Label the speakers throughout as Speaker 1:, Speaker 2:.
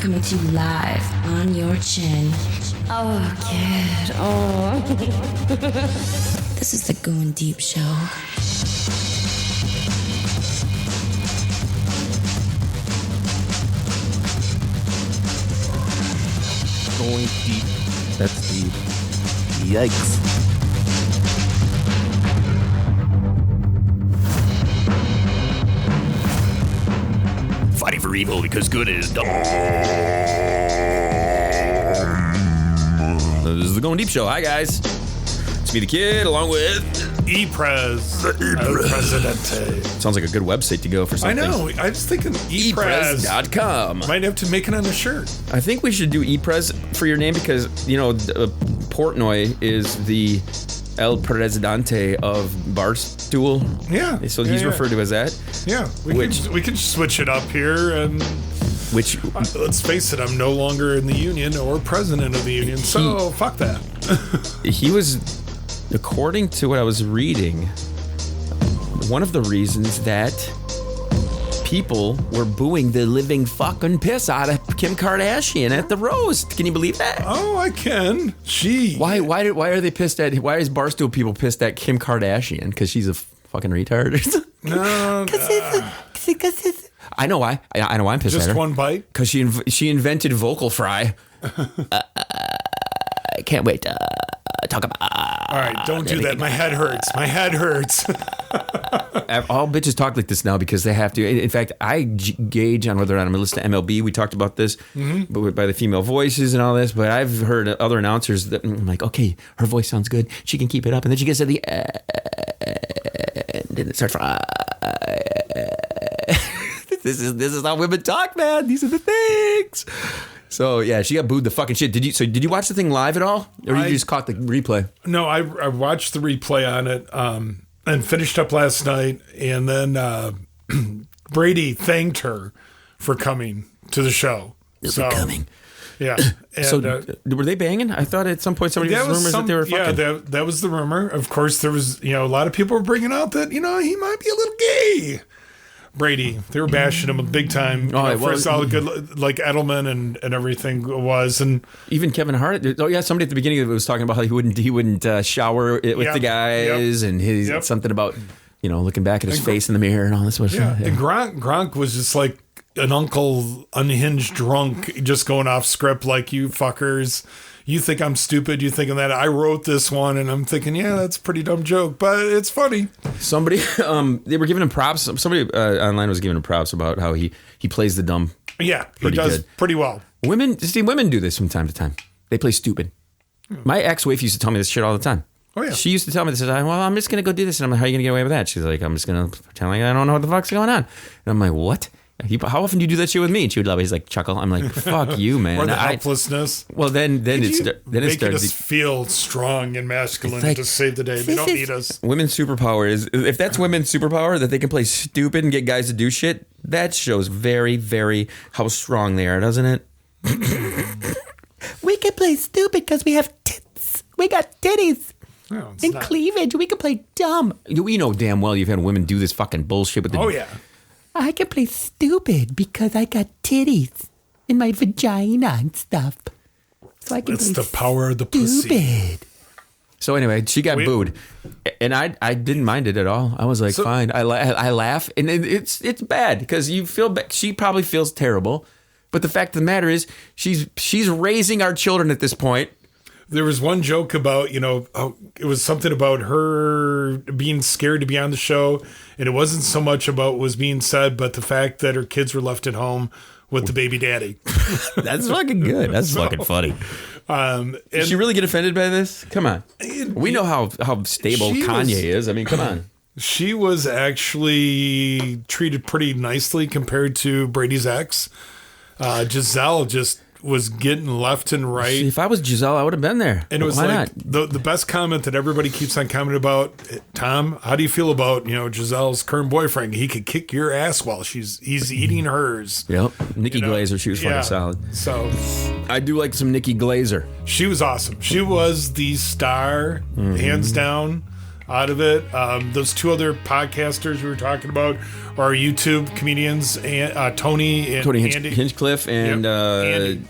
Speaker 1: coming to you live on your chin. Oh, kid. Oh. This is the Goin Deep Show.
Speaker 2: Going deep. That's deep. Yikes.
Speaker 3: Fighting for evil because good is dumb. This is the Goin Deep Show. Hi, guys. It's me, the kid, along with
Speaker 4: E-Prez. Presidente.
Speaker 3: Sounds like a good website to go for something.
Speaker 4: I know. I was thinking E-Prez.
Speaker 3: ePrez.com.
Speaker 4: Might have to make it on a shirt.
Speaker 3: I think we should do ePrez for your name because, you know, Portnoy is the El Presidente of Barstool.
Speaker 4: Yeah.
Speaker 3: So he's referred to as that.
Speaker 4: Yeah. We can switch it up here and...
Speaker 3: Which...
Speaker 4: let's face it, I'm no longer in the union or president of the union, so fuck that.
Speaker 3: He was, according to what I was reading, one of the reasons that people were booing the living fucking piss out of Kim Kardashian at the roast. Can you believe that?
Speaker 4: Oh, I can. She.
Speaker 3: Why are they pissed at? Why is Barstool people pissed at Kim Kardashian? Because she's a fucking retard.
Speaker 4: No.
Speaker 3: I know why. I know why I'm pissed at her.
Speaker 4: Just one bite?
Speaker 3: Because she invented vocal fry. I can't wait to talk about.
Speaker 4: All right, don't do that. My head hurts.
Speaker 3: All bitches talk like this now because they have to. In fact, I gauge on whether or not I'm going to listen to MLB. We talked about this, but by the female voices and all this. But I've heard other announcers that I'm like, okay, her voice sounds good. She can keep it up, and then she gets to the end, and it starts. This is how women talk, man. These are the things. So yeah, she got booed the fucking shit. Did you watch the thing live at all, or you just caught the replay?
Speaker 4: No, I watched the replay on it and finished up last night, and then Brady thanked her for coming to the show.
Speaker 3: Coming.
Speaker 4: Yeah. And,
Speaker 3: so were they banging? I thought at some point somebody was rumors that they were fucking.
Speaker 4: Yeah, that was the rumor. Of course, there was a lot of people were bringing out that he might be a little gay. Brady, they were bashing him big time. First, all the good, like Edelman and everything was, and
Speaker 3: even Kevin Hart. Oh yeah, somebody at the beginning of it was talking about how he wouldn't shower with the guys, and he's something about looking back at his face in the mirror and all this sort of stuff.
Speaker 4: Yeah, and Gronk was just like an uncle unhinged drunk, just going off script like, you fuckers. You think I'm stupid. You thinking that I wrote this one, and I'm thinking, yeah, that's a pretty dumb joke, but it's funny.
Speaker 3: Somebody, they were giving him props. Somebody online was giving him props about how he plays the dumb.
Speaker 4: Yeah, he does pretty well.
Speaker 3: Women do this from time to time. They play stupid. My ex-wife used to tell me this shit all the time.
Speaker 4: Oh yeah,
Speaker 3: she used to tell me this. Well, I'm just gonna go do this, and I'm like, how are you gonna get away with that? She's like, I'm just gonna pretend like I don't know what the fuck's going on. And I'm like, what? How often do you do that shit with me? And she would always like chuckle. I'm like, fuck you, man.
Speaker 4: Or the helplessness.
Speaker 3: Well, then it starts
Speaker 4: us feel strong and masculine to save the day. They don't need us.
Speaker 3: Women's superpower is, if that's women's superpower, that they can play stupid and get guys to do shit, that shows very, very how strong they are, doesn't it? We can play stupid because we have tits. We got titties.
Speaker 4: No,
Speaker 3: and cleavage. We can play dumb. We know damn well you've had women do this fucking bullshit with the...
Speaker 4: Oh, yeah.
Speaker 3: I can play stupid because I got titties in my vagina and stuff. So I can
Speaker 4: It's
Speaker 3: play
Speaker 4: the power of the
Speaker 3: stupid.
Speaker 4: pussy.
Speaker 3: So anyway, she got booed, and I didn't mind it at all. I was like, fine. I laugh, and it's bad because you feel bad. She probably feels terrible, but the fact of the matter is, she's raising our children at this point.
Speaker 4: There was one joke about, it was something about her being scared to be on the show. And it wasn't so much about what was being said, but the fact that her kids were left at home with the baby daddy.
Speaker 3: That's fucking good. That's fucking funny. Did she really get offended by this? Come on. We know how stable Kanye is. I mean, come on.
Speaker 4: She was actually treated pretty nicely compared to Brady's ex. Giselle just was getting left and right.
Speaker 3: See, if I was Giselle, I would have been there.
Speaker 4: And it was
Speaker 3: Why
Speaker 4: like the best comment that everybody keeps on commenting about. Tom, how do you feel about Giselle's current boyfriend? He could kick your ass while he's eating hers.
Speaker 3: Yep, Nikki Glazer, she was fucking solid.
Speaker 4: So
Speaker 3: I do like some Nikki Glazer.
Speaker 4: She was awesome. She was the star, hands down. out of it. Those two other podcasters we were talking about are YouTube comedians, and Tony and Andy
Speaker 3: Hinchcliffe and
Speaker 4: Andy.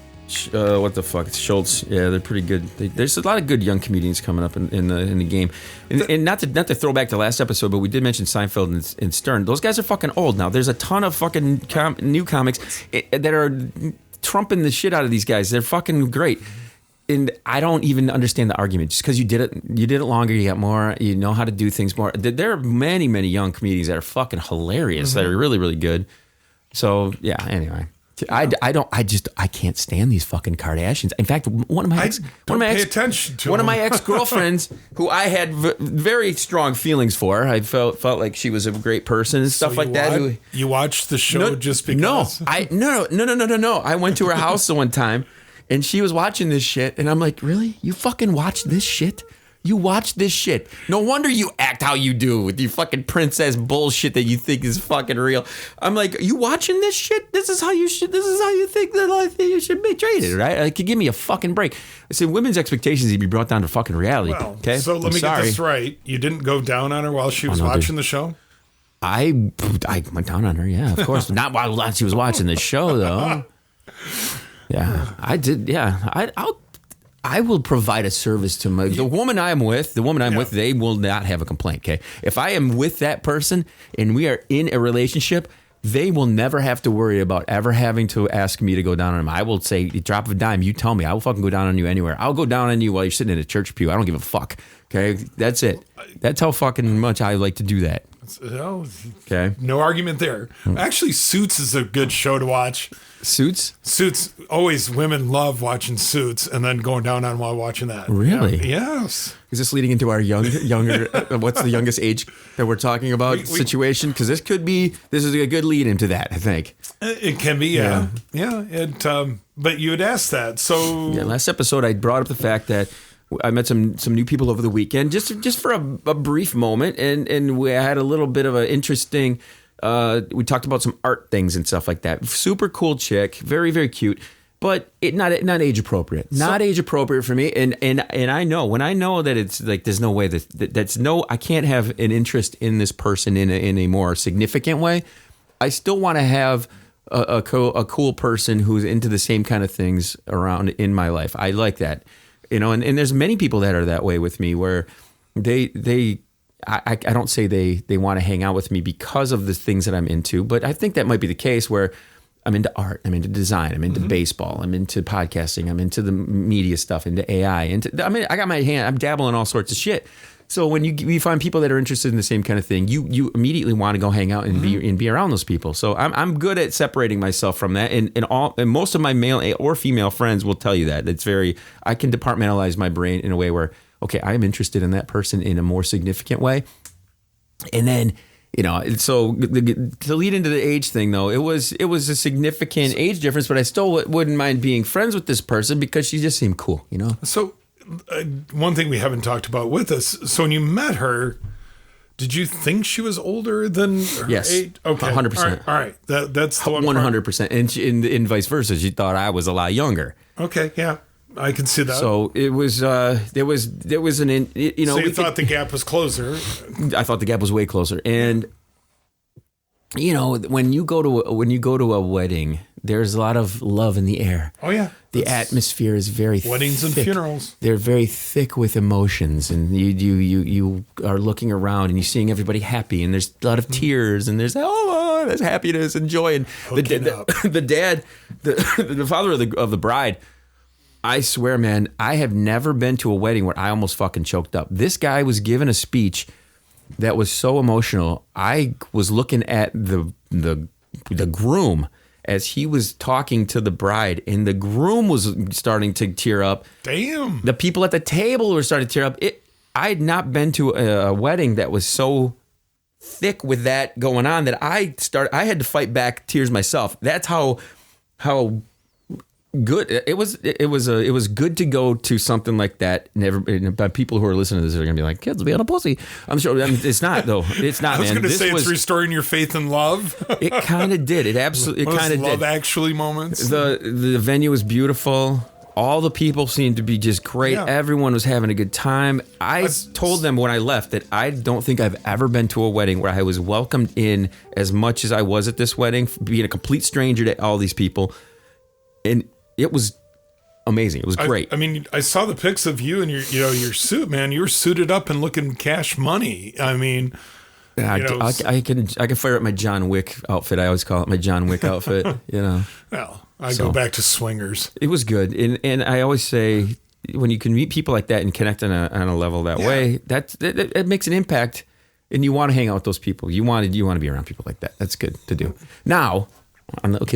Speaker 3: What the fuck? It's Schultz. Yeah, they're pretty good. There's a lot of good young comedians coming up in the game. And not to throw back to last episode, but we did mention Seinfeld and Stern. Those guys are fucking old now. There's a ton of fucking new comics that are trumping the shit out of these guys. They're fucking great. And I don't even understand the argument. Just because you did it longer, you got more, you know how to do things more. There are many, many young comedians that are fucking hilarious, that are really, really good. So yeah, anyway. I can't stand these fucking Kardashians. In fact, one of my ex-girlfriends who I had very strong feelings for, I felt like she was a great person and stuff like that.
Speaker 4: You watched the show just because?
Speaker 3: No. I went to her house one time and she was watching this shit and I'm like, really? You fucking watch this shit? You watch this shit. No wonder you act how you do with your fucking princess bullshit that you think is fucking real. I'm like, you watching this shit? This is how you think that life you should be treated, right? Like, give me a fucking break. I said, women's expectations need to be brought down to fucking reality.
Speaker 4: Well,
Speaker 3: okay.
Speaker 4: So let me get this right. You didn't go down on her while she was watching the show?
Speaker 3: I went down on her, yeah, of course. Not while she was watching the show, though. Yeah, I did. Yeah, I will provide a service to the woman I'm with. The woman I'm with, they will not have a complaint. Okay, if I am with that person and we are in a relationship, they will never have to worry about ever having to ask me to go down on them. I will say, drop of a dime, you tell me. I will fucking go down on you anywhere. I'll go down on you while you're sitting in a church pew. I don't give a fuck. Okay, that's it. That's how fucking much I like to do that. Okay,
Speaker 4: no argument there. Actually, Suits is a good show to watch. Suits. Always women love watching Suits and then going down on while watching that.
Speaker 3: Really?
Speaker 4: Yeah. Yes.
Speaker 3: Is this leading into our younger? What's the youngest age that we're talking about situation? Because this is a good lead into that. I think
Speaker 4: it can be. Yeah. But you had asked that, so
Speaker 3: last episode I brought up the fact that I met some new people over the weekend, just for a brief moment, and we had a little bit of an interesting. We talked about some art things and stuff like that. Super cool chick, very, very cute, but not age appropriate. Not age appropriate for me. And I know when I know that it's like there's no way I can't have an interest in this person in a more significant way. I still want to have a cool person who's into the same kind of things around in my life. I like that, and there's many people that are that way with me where I don't say they want to hang out with me because of the things that I'm into, but I think that might be the case where I'm into art, I'm into design, I'm into baseball, I'm into podcasting, I'm into the media stuff, into AI, I got my hand, I'm dabbling in all sorts of shit. So when you find people that are interested in the same kind of thing, you immediately want to go hang out and be around those people. So I'm good at separating myself from that, and most of my male or female friends will tell you that. I can departmentalize my brain in a way where, okay, I am interested in that person in a more significant way. And then, so to lead into the age thing, though, it was a significant age difference, but I still wouldn't mind being friends with this person because she just seemed cool,
Speaker 4: So one thing we haven't talked about with us, so when you met her, did you think she was older than her age? Okay.
Speaker 3: 100%.
Speaker 4: All right. That's the one
Speaker 3: 100%. And vice versa. She thought I was a lot younger.
Speaker 4: Okay, yeah. I can see that.
Speaker 3: So it was. There was an.
Speaker 4: So you thought the gap was closer.
Speaker 3: I thought the gap was way closer, and when you go to a wedding, there's a lot of love in the air.
Speaker 4: Oh yeah,
Speaker 3: the atmosphere is very
Speaker 4: weddings
Speaker 3: thick.
Speaker 4: And funerals.
Speaker 3: They're very thick with emotions, and you are looking around and you're seeing everybody happy, and there's a lot of tears, and there's there's happiness and joy, and the father of the bride. I swear, man, I have never been to a wedding where I almost fucking choked up. This guy was giving a speech that was so emotional. I was looking at the groom as he was talking to the bride, and the groom was starting to tear up.
Speaker 4: Damn.
Speaker 3: The people at the table were starting to tear up. I had not been to a wedding that was so thick with that going on that I had to fight back tears myself. That's how good it was. It was good to go to something like that. By people who are listening to this are going to be like, kids being a pussy. I'm sure it's not though. It's not.
Speaker 4: I was going to say it's restoring your faith in love.
Speaker 3: It kind of did. It absolutely kind of did.
Speaker 4: Love Actually moments.
Speaker 3: The venue was beautiful. All the people seemed to be just great.
Speaker 4: Yeah.
Speaker 3: Everyone was having a good time. I told them when I left that I don't think I've ever been to a wedding where I was welcomed in as much as I was at this wedding, being a complete stranger to all these people. And it was amazing. It was great.
Speaker 4: I mean, I saw the pics of you in your suit, man. You were suited up and looking cash money. I mean,
Speaker 3: I can fire up my John Wick outfit. I always call it my John Wick outfit.
Speaker 4: Well, I go back to swingers.
Speaker 3: It was good, and I always say when you can meet people like that and connect on a level that way, that makes an impact, and you want to hang out with those people. You want to be around people like that. That's good to do. Now,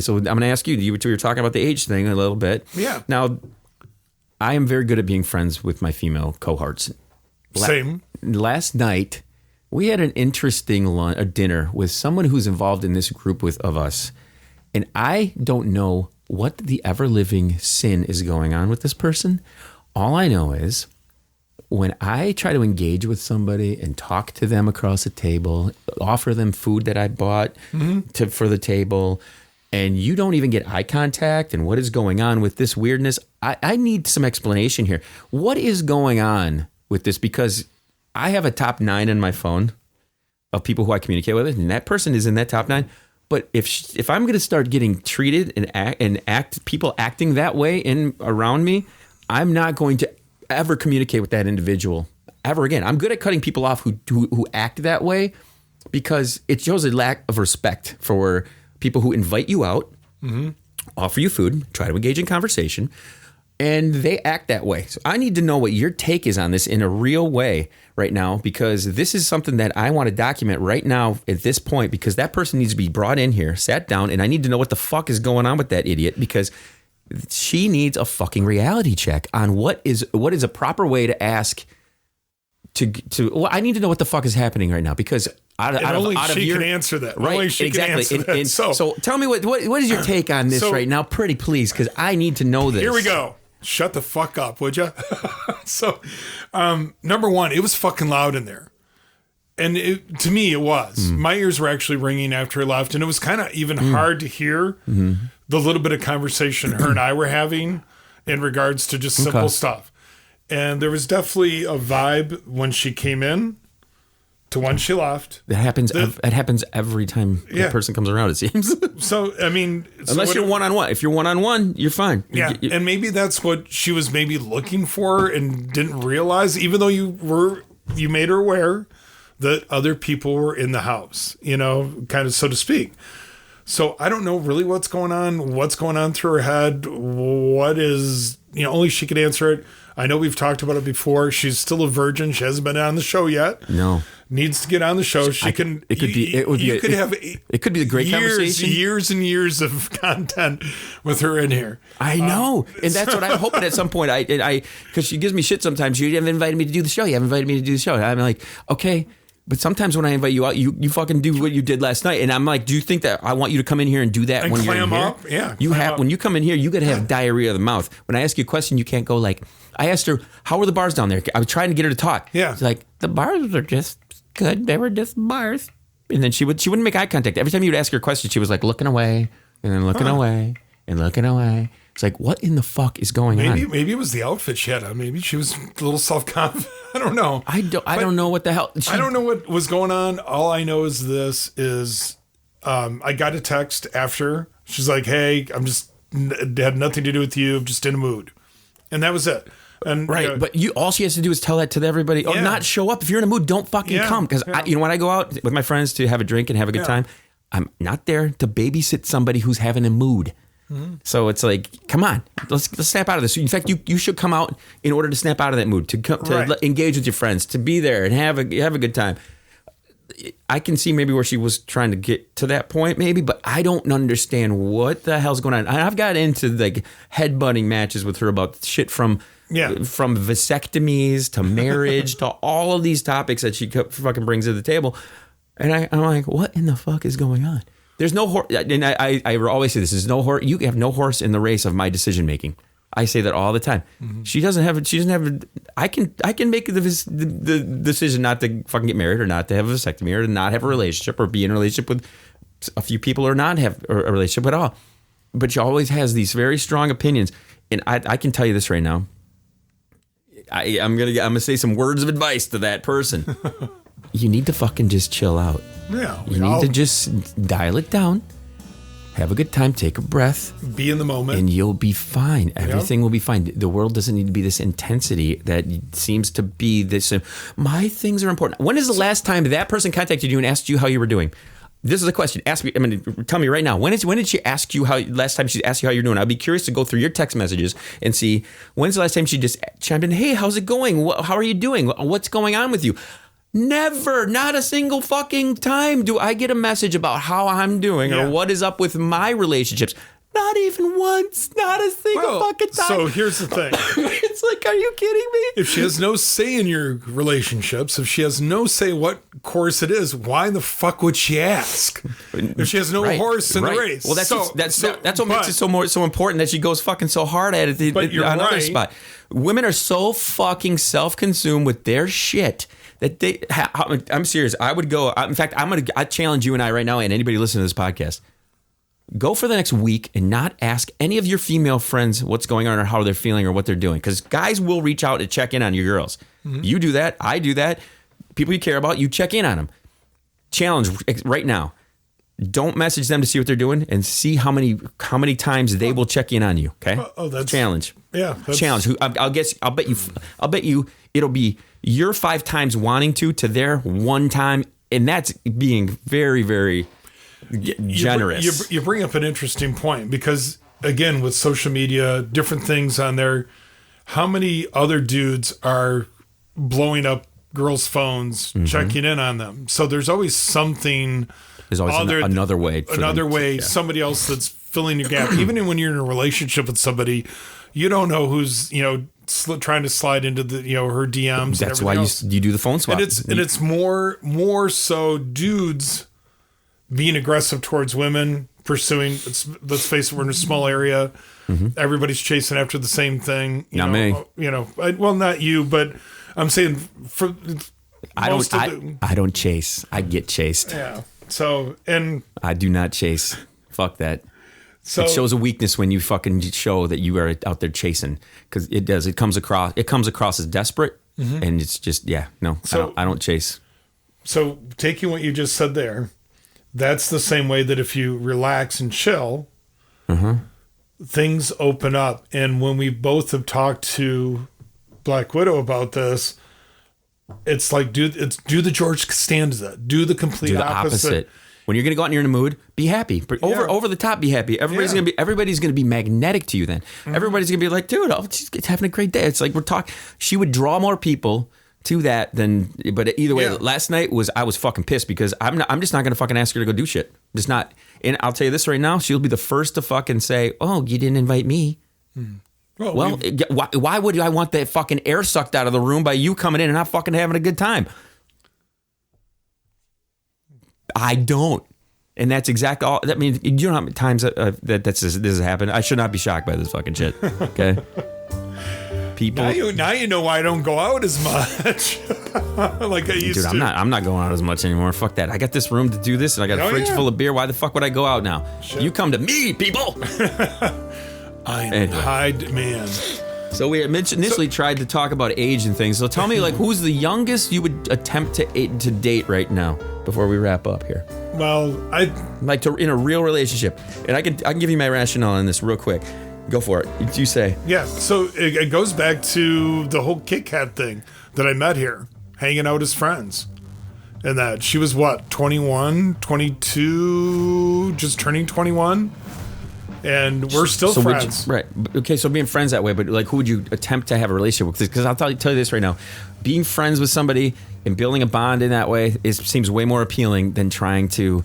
Speaker 3: so I'm going to ask you. You were talking about the age thing a little bit.
Speaker 4: Yeah.
Speaker 3: Now, I am very good at being friends with my female cohorts.
Speaker 4: Same.
Speaker 3: Last night, we had an interesting dinner with someone who's involved in this group of us. And I don't know what the ever-living sin is going on with this person. All I know is when I try to engage with somebody and talk to them across the table, offer them food that I bought for the table, and you don't even get eye contact, and what is going on with this weirdness? I need some explanation here. What is going on with this? Because I have a top 9 in my phone of people who I communicate with, and that person is in that top 9. But if I'm going to start getting treated and people acting that way around me, I'm not going to ever communicate with that individual ever again. I'm good at cutting people off who act that way because it shows a lack of respect for people who invite you out, offer you food, try to engage in conversation, and they act that way. So I need to know what your take is on this in a real way right now, because this is something that I want to document right now at this point, because that person needs to be brought in here, sat down, and I need to know what the fuck is going on with that idiot, because she needs a fucking reality check on what is a proper way to ask well, I need to know what the fuck is happening right now, because
Speaker 4: only she can answer that.
Speaker 3: Right,
Speaker 4: only she
Speaker 3: exactly.
Speaker 4: Can answer that.
Speaker 3: So tell me what is your take on this right now, pretty please, because I need to know this.
Speaker 4: Here we go. Shut the fuck up, would you? So, number one, it was fucking loud in there. And to me, it was. My ears were actually ringing after I left. And it was kind of even hard to hear the little bit of conversation her and I were having in regards to just simple stuff. And there was definitely a vibe when she came in to when she left.
Speaker 3: It happens every time the person comes around, it seems.
Speaker 4: So, I mean...
Speaker 3: Unless you're one-on-one. If you're one-on-one, you're fine.
Speaker 4: Yeah, and maybe that's what she was maybe looking for and didn't realize, even though you made her aware that other people were in the house, kind of so to speak. So I don't know really what's going on through her head. What is, only she could answer it. I know we've talked about it before. She's still a virgin. She hasn't been on the show yet.
Speaker 3: No.
Speaker 4: Needs to get on the show. It could be a great conversation. Years and years of content with her in here.
Speaker 3: I know. And that's what I'm hoping at some point. Because she gives me shit sometimes. You haven't invited me to do the show. You haven't invited me to do the show. And I'm like, okay. But sometimes when I invite you out, you fucking do what you did last night. And I'm like, do you think that I want you to come in here and do that when you're in here?
Speaker 4: Up? Yeah.
Speaker 3: When you come in here, you got to have diarrhea of the mouth. When I ask you a question, you can't go like, I asked her, how were the bars down there? I was trying to get her to talk.
Speaker 4: Yeah.
Speaker 3: She's like, the bars are just good. They were just bars. And then she wouldn't make eye contact. Every time you would ask her a question, she was like looking away and then looking away and looking away. It's like, what in the fuck is going on?
Speaker 4: Maybe it was the outfit she had on. Maybe she was a little self-confident. I don't know.
Speaker 3: I don't know what the hell.
Speaker 4: I don't know what was going on. All I know is I got a text after. She's like, hey, it had nothing to do with you. I'm just in a mood. And that was it. And
Speaker 3: right, but all she has to do is tell that to everybody. Or not show up. If you're in a mood, don't fucking come. Because when I go out with my friends to have a drink and have a good time, I'm not there to babysit somebody who's having a mood. Mm-hmm. So it's like, come on, let's snap out of this. In fact, you should come out in order to snap out of that mood, to engage with your friends, to be there and have a good time. I can see maybe where she was trying to get to that point, maybe, but I don't understand what the hell's going on. I've got into like headbutting matches with her about shit from vasectomies to marriage to all of these topics that she fucking brings to the table. And I'm like, what in the fuck is going on? There's no horse, and I always say this: there's no horse. You have no horse in the race of my decision making. I say that all the time. Mm-hmm. She doesn't have. I can make the decision not to fucking get married or not to have a vasectomy or to not have a relationship or be in a relationship with a few people or not have a relationship at all. But she always has these very strong opinions. And I can tell you this right now. I'm gonna say some words of advice to that person. You need to fucking just chill out.
Speaker 4: Yeah.
Speaker 3: You need to just dial it down. Have a good time. Take a breath.
Speaker 4: Be in the moment.
Speaker 3: And you'll be fine. Everything will be fine. The world doesn't need to be this intensity that seems to be this. My things are important. When is the last time that person contacted you and asked you how you were doing? This is a question. Ask me. Tell me right now. When did she ask you how? Last time she asked you how you're doing? I'd be curious to go through your text messages and see when's the last time she just chimed in. Hey, how's it going? How are you doing? What's going on with you? Never, not a single fucking time do I get a message about how I'm doing or what is up with my relationships. Not even once, not a single fucking time.
Speaker 4: So here's the thing.
Speaker 3: It's like, are you kidding me?
Speaker 4: If she has no say in your relationships, if she has no say what course it is, why the fuck would she ask? If she has no horse in the race.
Speaker 3: Well, that's what makes it so important that she goes fucking so hard at it on another spot. Women are so fucking self-consumed with their shit that I'm serious. I would go. In fact, I challenge you and I right now, and anybody listening to this podcast, go for the next week and not ask any of your female friends what's going on or how they're feeling or what they're doing. Because guys will reach out and check in on your girls. Mm-hmm. You do that. I do that. People you care about, you check in on them. Challenge right now. Don't message them to see what they're doing and see how many times they will check in on you. Okay.
Speaker 4: That's
Speaker 3: challenge.
Speaker 4: Yeah.
Speaker 3: Challenge. I'll bet you it'll be your 5 times wanting to their 1 time. And that's being very, very generous.
Speaker 4: You bring up an interesting point because, again, with social media, different things on there, how many other dudes are blowing up girls' phones, checking in on them? So there's always something.
Speaker 3: There's always another way.
Speaker 4: Somebody else that's filling your gap. Even when you're in a relationship with somebody, you don't know who's trying to slide into the her DMs.
Speaker 3: That's why you do the phone swap.
Speaker 4: And it's more so dudes being aggressive towards women, pursuing. Let's face it, we're in a small area. Mm-hmm. Everybody's chasing after the same thing.
Speaker 3: Not me.
Speaker 4: Not you, but I'm saying for.
Speaker 3: I don't chase. I get chased.
Speaker 4: Yeah. So and
Speaker 3: I do not chase. Fuck that.
Speaker 4: So
Speaker 3: it shows a weakness when you fucking show that you are out there chasing, because it does. It comes across as desperate, and it's just I don't chase.
Speaker 4: So taking what you just said there, that's the same way that if you relax and chill, things open up. And when we both have talked to Black Widow about this, it's like do the George Costanza, do the complete opposite.
Speaker 3: When you're gonna go out and you're in a mood, be happy. But over the top, be happy. Everybody's gonna be magnetic to you. Then everybody's gonna be like, dude, she's having a great day. It's like we're talking. She would draw more people to that than. But either way, last night I was fucking pissed because I'm just not gonna fucking ask her to go do shit. Just not. And I'll tell you this right now, she'll be the first to fucking say, "Oh, you didn't invite me." Well, why would I want that fucking air sucked out of the room by you coming in and not fucking having a good time? I don't. And that's exactly all. I mean, you know how many times this has happened? I should not be shocked by this fucking shit. Okay? People.
Speaker 4: Now you know why I don't go out as much. Like I used to.
Speaker 3: Dude, I'm not going out as much anymore. Fuck that. I got this room to do this and I got a fridge full of beer. Why the fuck would I go out now? Shit. You come to me, people.
Speaker 4: I'm in high demand.
Speaker 3: So we initially tried to talk about age and things. So tell me, like, who's the youngest you would attempt to date right now before we wrap up here?
Speaker 4: Well,
Speaker 3: in a real relationship, and I can give you my rationale on this real quick. Go for it. You say.
Speaker 4: Yeah. So it goes back to the whole Kit Kat thing that I met here, hanging out as friends, and that she was 21, 22, just turning 21. And we're still friends.
Speaker 3: Right. Okay, so being friends that way, but like who would you attempt to have a relationship with? Because I'll tell you this right now. Being friends with somebody and building a bond in that way seems way more appealing than trying to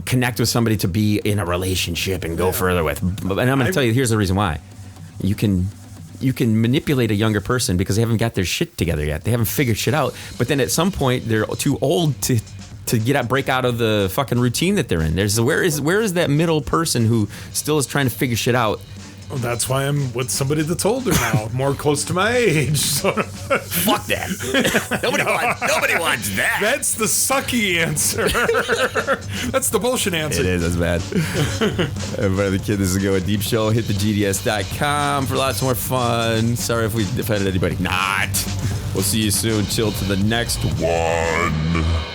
Speaker 3: connect with somebody to be in a relationship and go further with. And I'm going to tell you, here's the reason why. You can manipulate a younger person because they haven't got their shit together yet. They haven't figured shit out. But then at some point, they're too old to break out of the fucking routine that they're in. Where is that middle person who still is trying to figure shit out
Speaker 4: Well, that's why I'm with somebody that's older now, more close to my age. So.
Speaker 3: Fuck that. Nobody wants that.
Speaker 4: That's the sucky answer. That's the bullshit answer.
Speaker 3: It is. That's bad. Everybody, the kid, this is the Goin Deep Show. Hit the GDS.com for lots more fun. Sorry if we offended anybody. Not. We'll see you soon. Chill to the next one.